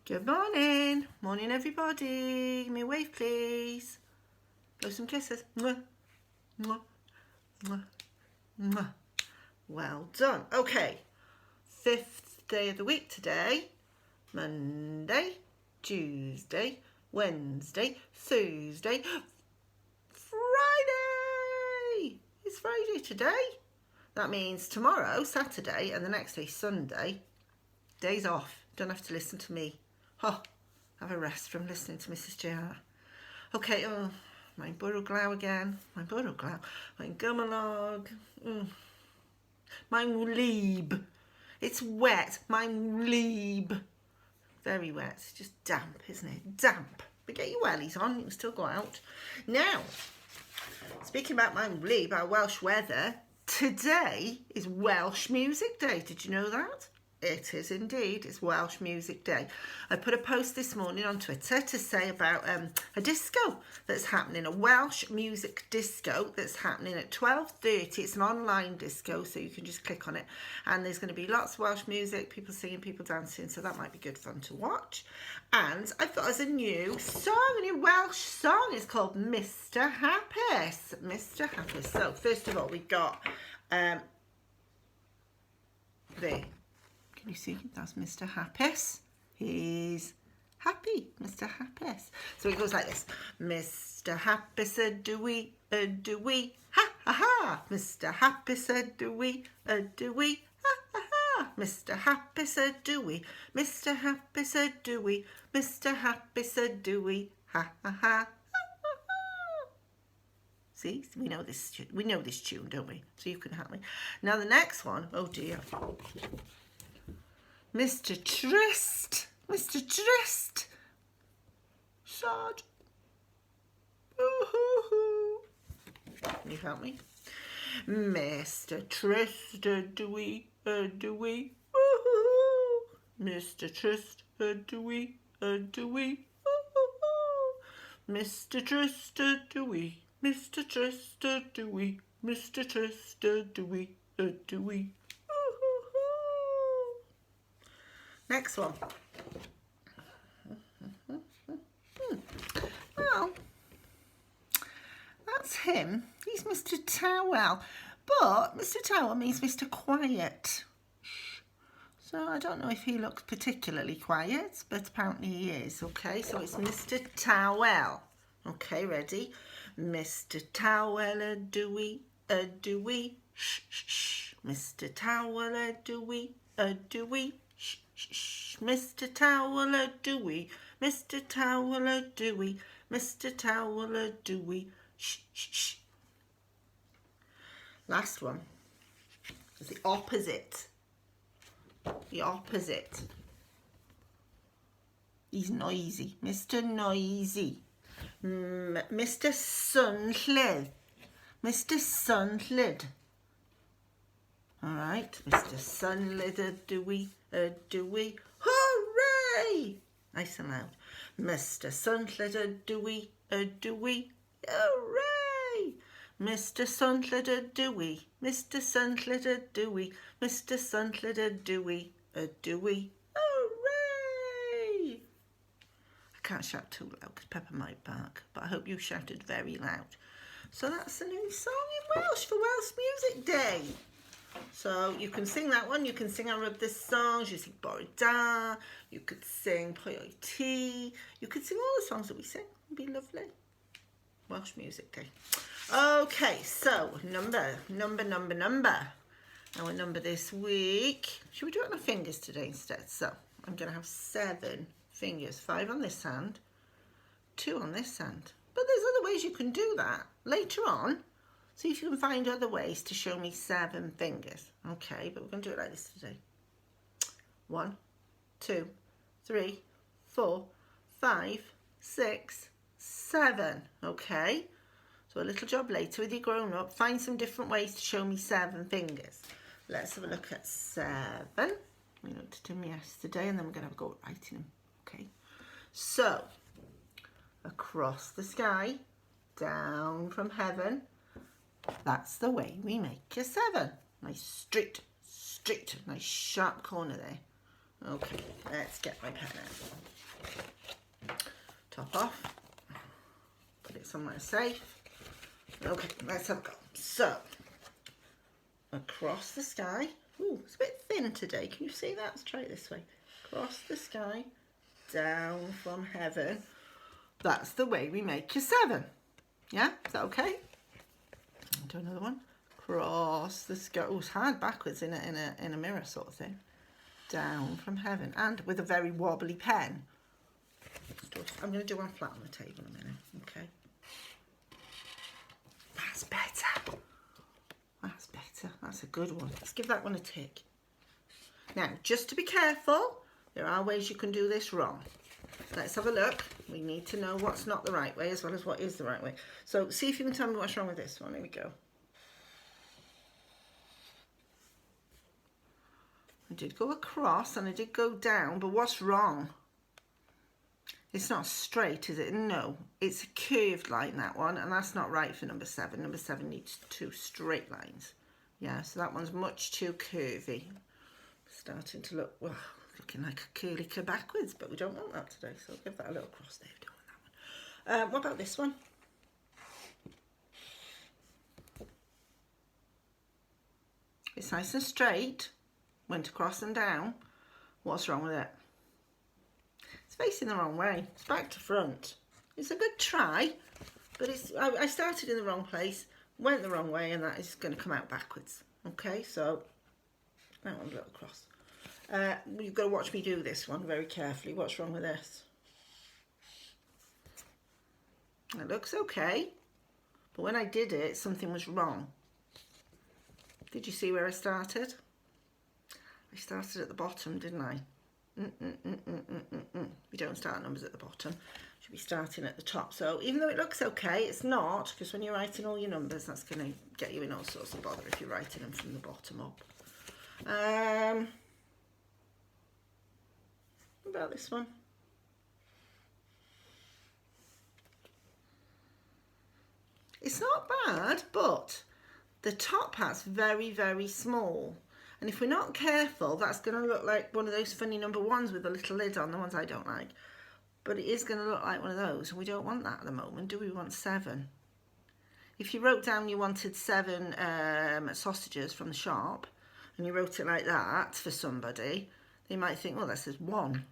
Good morning. Morning, everybody. Give me a wave, please. Blow some kisses. Mwah. Mwah. Mwah. Mwah. Well done. Okay. 5th day of the week today. Monday, Tuesday, Wednesday, Thursday, Friday. It's Friday today. That means tomorrow, Saturday, and the next day, Sunday, days off. Don't have to listen to me. Oh, have a rest from listening to Mrs. JR. Okay, oh, my bwrw glaw again. My bwrw glaw. My gymylog. My wlyb. It's wet. My wlyb. Very wet. It's just damp, isn't it? Damp. But get your wellies on. You can still go out. Now, speaking about my wlyb, our Welsh weather, today is Welsh Music Day. Did you know that? It is indeed. It's Welsh Music Day. I put a post this morning on Twitter to say about a disco that's happening, a Welsh music disco that's happening at 12:30. It's an online disco, so you can just click on it. And there's going to be lots of Welsh music, people singing, people dancing, so that might be good fun to watch. And I've got us a new song, a new Welsh song. It's called Mr. Hapus. Mr. Hapus. So, first of all, we've got there. You see, that's Mr. Hapus. He's happy, Mr. Hapus. So it goes like this. Mr. Hapus, a-do-wee, ha, ha, ha. Mr. Hapus, a-do-wee, ha, ha, ha. Mr. Hapus, a-do-wee, Mr. Hapus, a-do-wee, Mr. Hapus, a-do-wee, ha, ha, ha. See, we know this tune, don't we? So you can help me. Now the next one, oh dear. Mr. Trist. Sad. Ooh-hoo-hoo. Can you help me? Mr. Trist, a-do-wee, ooh-hoo-hoo. Mr. Trist, a-do-wee, ooh-hoo-hoo. Mr. Trist, a-do-wee, Mr. Trist, a-do-wee, Mr. Trist, a-do-wee, Next one. Well, that's him. He's Mr. Towel. But Mr. Towel means Mr. Quiet. So I don't know if he looks particularly quiet, but apparently he is. Okay, so it's Mr. Towel. Okay, ready? Mr. Towel, a-do-wee, shh, shh, shh. Mr. Towel, a-do-wee, shh, shh, shh. Mr. Towel, a-do-wee, Mr. Towel, a-do-wee, Mr. Towel, a-do-wee, shh, shh, shh. Last one is the opposite. The opposite. He's noisy. Mr. Noisy. Mr. Sunllyd. Mr. Sunllyd. All right, Mr. Sunllyd, a-do-wee, hooray! Nice and loud. Mr. Sunllyd, a-do-wee, hooray! Mr. Sunllyd, a-do-wee, Mr. Sunllyd, a-do-wee, Mr. Sunllyd, a-do-wee, hooray! I can't shout too loud because Pepper might bark, but I hope you shouted very loud. So that's a new song in Welsh for Welsh Music Day. So you can sing that one, you can sing I Wrote This Songs, you sing Bore Da, you could sing Pwy O'i Ti, you could sing all the songs that we sing, it'd be lovely. Welsh Music Day. Okay, so number. Our number this week, should we do it on our fingers today instead? So I'm going to have 7 fingers, 5 on this hand, 2 on this hand. But there's other ways you can do that later on. See if you can find other ways to show me 7 fingers. Okay, but we're going to do it like this today. 1, 2, 3, 4, 5, 6, 7. Okay, so a little job later with your grown up. Find some different ways to show me 7 fingers. Let's have a look at 7. We looked at them yesterday and then we're going to have a go at writing them. Okay, so across the sky, down from heaven. That's the way we make a 7. Nice straight, nice sharp corner there. Okay, let's get my pen out. Top off. Put it somewhere safe. Okay, let's have a go. So, across the sky. Ooh, it's a bit thin today. Can you see that? Let's try it this way. Across the sky, down from heaven. That's the way we make your 7. Yeah, is that okay? I'll do another one. Across the sky. Oh, it's hard backwards in a mirror sort of thing. Down from heaven, and with a very wobbly pen. I'm going to do one flat on the table in a minute. Okay. That's better. That's better. That's a good one. Let's give that one a tick. Now, just to be careful, there are ways you can do this wrong. Let's have a look. We need to know what's not the right way as well as what is the right way. So, see if you can tell me what's wrong with this one. Here we go. I did go across and I did go down, but what's wrong? It's not straight, is it? No, it's a curved line, that one, and that's not right for number 7. Number 7 needs 2 straight lines. Yeah, so that one's much too curvy. Starting to look, well, looking like a curly backwards, but we don't want that today, so I'll give that a little cross there. We don't want that one. What about this one? It's nice and straight. Went across and down. What's wrong with it? It's facing the wrong way. It's back to front. It's a good try, but I started in the wrong place, went the wrong way, and that is going to come out backwards. Okay, so that one's a little cross. You've got to watch me do this one very carefully. What's wrong with this? It looks okay, but when I did it, something was wrong. Did you see where I started? I started at the bottom, didn't I? We don't start numbers at the bottom. Should be starting at the top. So even though it looks okay, it's not, because when you're writing all your numbers, that's going to get you in all sorts of bother if you're writing them from the bottom up. What about this one? It's not bad, but the top part's very, very small. And if we're not careful, that's going to look like one of those funny number 1s with a little lid on, the ones I don't like. But it is going to look like one of those, and we don't want that at the moment, do we? We want 7. If you wrote down you wanted 7 sausages from the shop, and you wrote it like that for somebody, they might think, well, that says 1.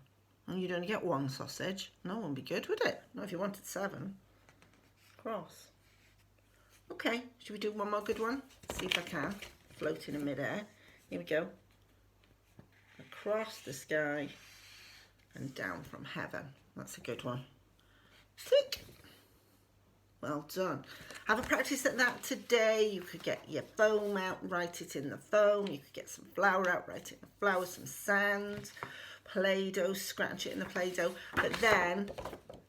And you'd only get 1 sausage. No one would be good, would it? Not if you wanted 7. Cross. Okay, should we do one more good one? See if I can. Floating in midair. Here we go. Across the sky and down from heaven. That's a good one. Tick. Well done. Have a practice at that today. You could get your foam out, write it in the foam. You could get some flour out, write it in the flour, some sand, Play-Doh, scratch it in the Play-Doh. But then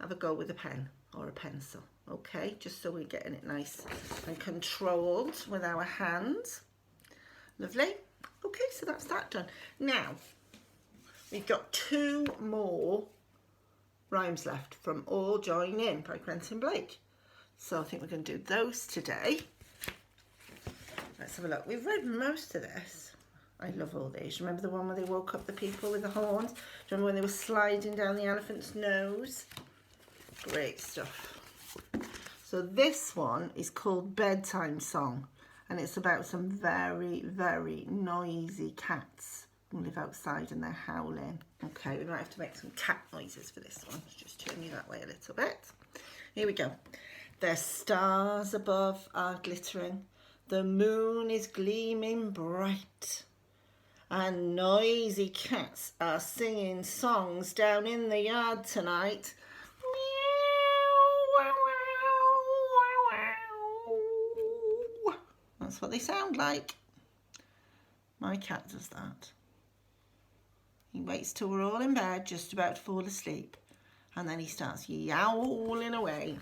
have a go with a pen or a pencil. Okay, just so we're getting it nice and controlled with our hands. Lovely. Okay, so that's that done. Now, we've got 2 more rhymes left from All Join In by Quentin Blake. So I think we're going to do those today. Let's have a look. We've read most of this. I love all these. Remember the one where they woke up the people with the horns? Do you remember when they were sliding down the elephant's nose? Great stuff. So this one is called Bedtime Song. And it's about some very, very noisy cats who live outside and they're howling. Okay, we might have to make some cat noises for this one. Let's just turn you that way a little bit. Here we go. The stars above are glittering. The moon is gleaming bright. And noisy cats are singing songs down in the yard tonight. That's what they sound like. My cat does that. He waits till we're all in bed, just about to fall asleep, and then he starts yowling away.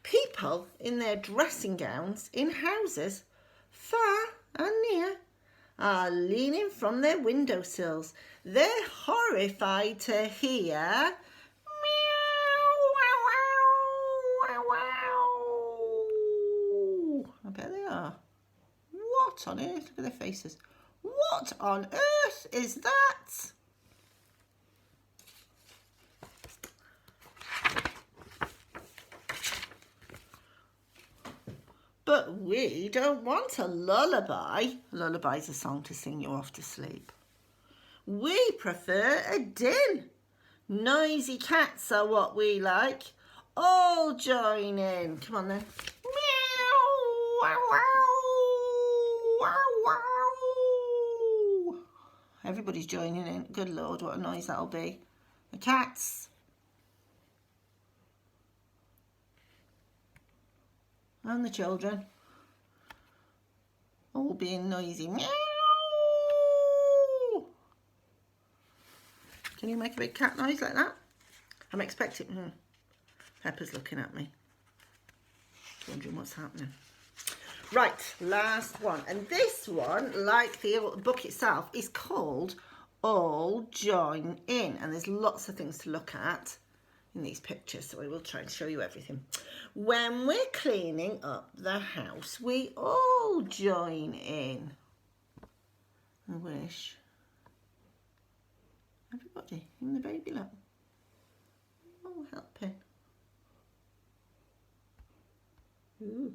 People in their dressing gowns in houses far and near are leaning from their windowsills. They're horrified to hear I bet they are. What on earth? Look at their faces. What on earth is that? But we don't want a lullaby. A lullaby's a song to sing you off to sleep. We prefer a din. Noisy cats are what we like. All join in. Come on then. Meow, wow, wow, wow, wow. Everybody's joining in. Good Lord, what a noise that'll be. The cats. And the children. All being noisy. Meow. Can you make a big cat noise like that? I'm expecting... Pepper's looking at me. Wondering what's happening. Right, last one. And this one, like the book itself, is called All Join In. And there's lots of things to look at in these pictures, so I will try and show you everything. When we're cleaning up the house, we all join in. I wish. Everybody, even the baby, look. All helping. Ooh.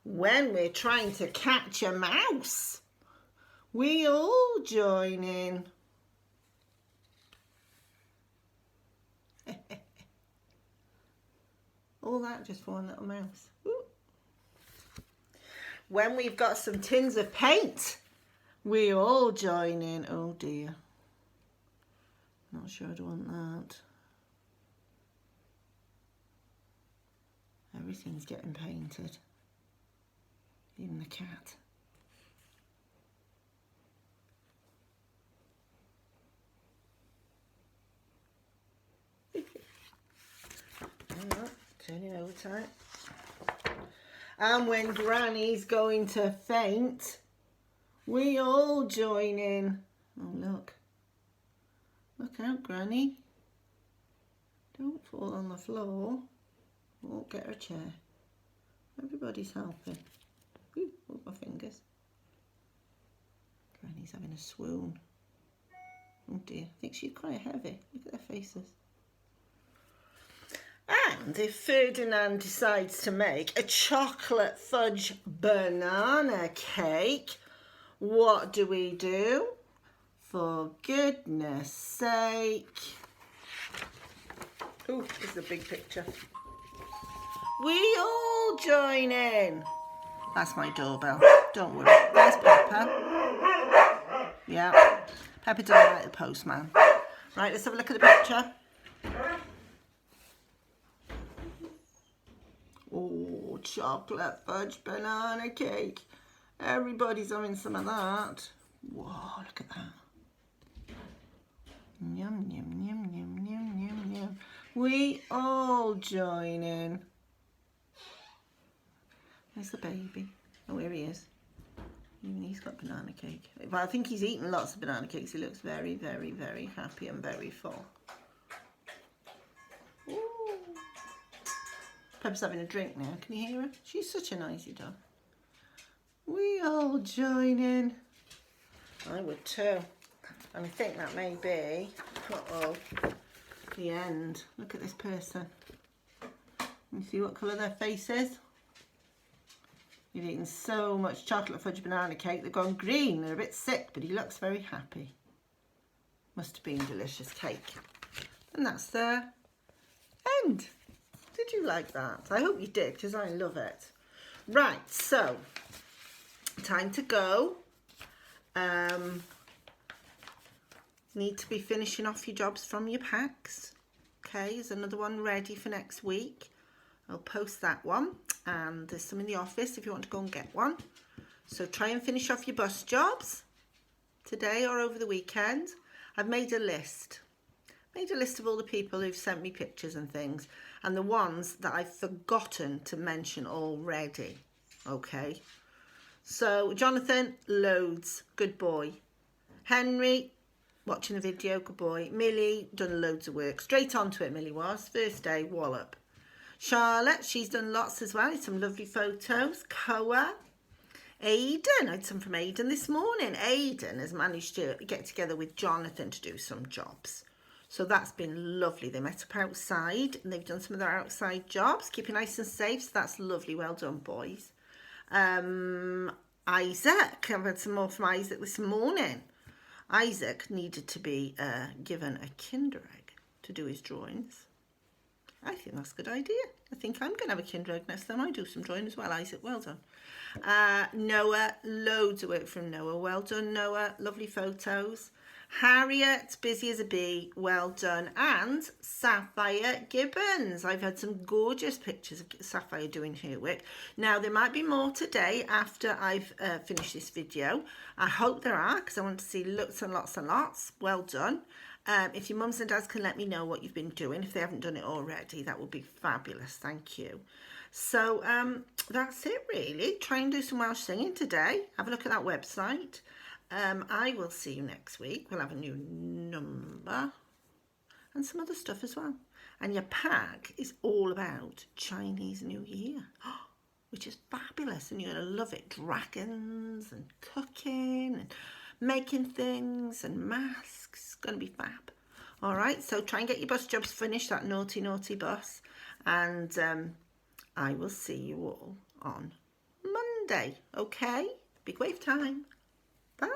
When we're trying to catch a mouse, we all join in. All that just for one little mouse. Ooh. When we've got some tins of paint, we all join in. Oh dear. Not sure I'd want that. Everything's getting painted. Even the cat. Turning over tight. And when Granny's going to faint, we all join in. Oh, look. Look out, Granny. Don't fall on the floor. Won't get her a chair. Everybody's helping. Ooh, hold my fingers. Granny's having a swoon. Oh dear, I think she's quite heavy. Look at their faces. And if Ferdinand decides to make a chocolate fudge banana cake, what do we do? For goodness sake. Oh, this is a big picture. We all join in. That's my doorbell. Don't worry. There's Pepper. Yeah. Pepper doesn't like the postman. Right, let's have a look at the picture. Oh, chocolate fudge banana cake. Everybody's having some of that. Whoa, look at that. Yum, yum, yum, yum, yum, yum, yum. We all join in. There's the baby. Oh, here he is. Even he's got banana cake. But I think he's eaten lots of banana cakes. He looks very, very, very happy and very full. Ooh. Pepper's having a drink now. Can you hear her? She's such a nicey dog. We all join in. I would too. And I think that may be, the end. Look at this person. You see what colour their face is? You've eaten so much chocolate fudge banana cake, they've gone green. They're a bit sick, but he looks very happy. Must have been delicious cake. And that's the end. Did you like that? I hope you did, because I love it. Right, so, time to go. Need to be finishing off your jobs from your packs. Okay, there's another one ready for next week. I'll post that one. And there's some in the office if you want to go and get one. So try and finish off your bus jobs today or over the weekend. I've made a list. Made a list of all the people who've sent me pictures and things, and the ones that I've forgotten to mention already. Okay. So Jonathan, loads. Good boy. Henry, watching a video. Good boy. Millie, done loads of work. Straight onto it, Millie was. First day, wallop. Charlotte, she's done lots as well. Some lovely photos. Koa. Aidan, I had some from Aidan this morning. Aidan has managed to get together with Jonathan to do some jobs. So that's been lovely. They met up outside and they've done some of their outside jobs, keeping nice and safe. So that's lovely. Well done, boys. Isaac, I've had some more from Isaac this morning. Isaac needed to be given a Kinder Egg to do his drawings. I think that's a good idea. I think I'm going to have a Kinder Egg next time I do some drawing as well, Isaac. Well done. Noah, loads of work from Noah. Well done, Noah. Lovely photos. Harriet, busy as a bee. Well done. And Sapphire Gibbons. I've had some gorgeous pictures of Sapphire doing her work. Now, there might be more today after I've finished this video. I hope there are, because I want to see lots and lots and lots. Well done. If your mums and dads can let me know what you've been doing, if they haven't done it already, that would be fabulous. Thank you. So that's it really. Try and do some Welsh singing today. Have a look at that website. I will see you next week. We'll have a new number and some other stuff as well. And your pack is all about Chinese New Year, which is fabulous, and you're going to love it. Dragons and cooking and making things and masks. It's going to be fab. All right, so try and get your bus jobs finished, that naughty, naughty bus. And I will see you all on Monday, okay? Big wave time. Bye.